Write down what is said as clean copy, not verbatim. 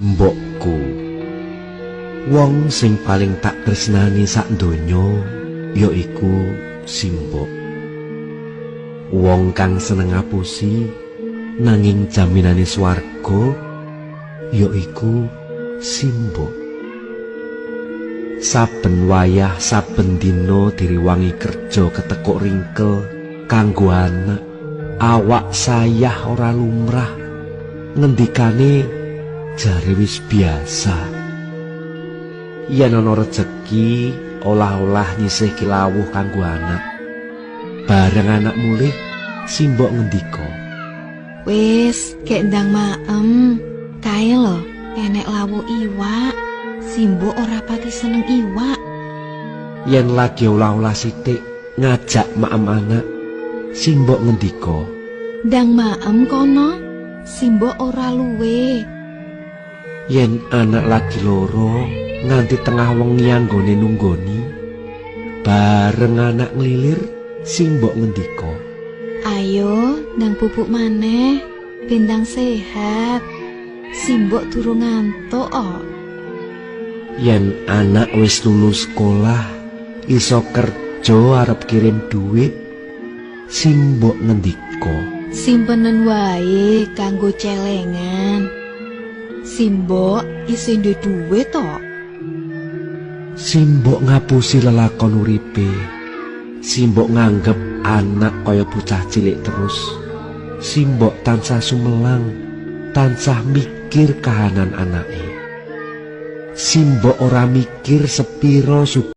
Mbokku, wong sing paling tak tresnani sak donya yaiku Simbok. Wong kang seneng ngapusi nanging jaminane swarga yaiku Simbok. Saben wayah saben dina diriwangi kerja ketekuk ringkel kanggo anak, awak sayah ora lumrah, ngendikane jare wis biasa. Yen ana rejeki olah-olah nyisih kilawuh kanggo anak. Bareng anak mulih, Simbok ngendika, "Wis, gek ndang maem. Kae lho, enek lawuh iwak. Simbok ora pati seneng iwak." Yen lagi olah-olah sithik ngajak maem anak, Simbok ngendika, "Ndang maem kono, Simbok ora luwe." yen anak lagi loro nganti tengah wengi anggone nunggoni, bareng anak nglilir, Simbok ngendika, "Ayo ndang pupuk maneh, bendang sehat. Simbok durung ngantuk kok." yen anak wis lulus sekolah, iso kerja arep kirim duit, Simbok ngendika, "Simpenen wae kanggo celengan. Simbok isih duwe duit tok." Simbok ngapusi lelakon uripe. Simbok nganggep anak kaya bocah cilik terus. Simbok tansah sumelang, tansah mikir kahanan anake. Simbok ora mikir sepiro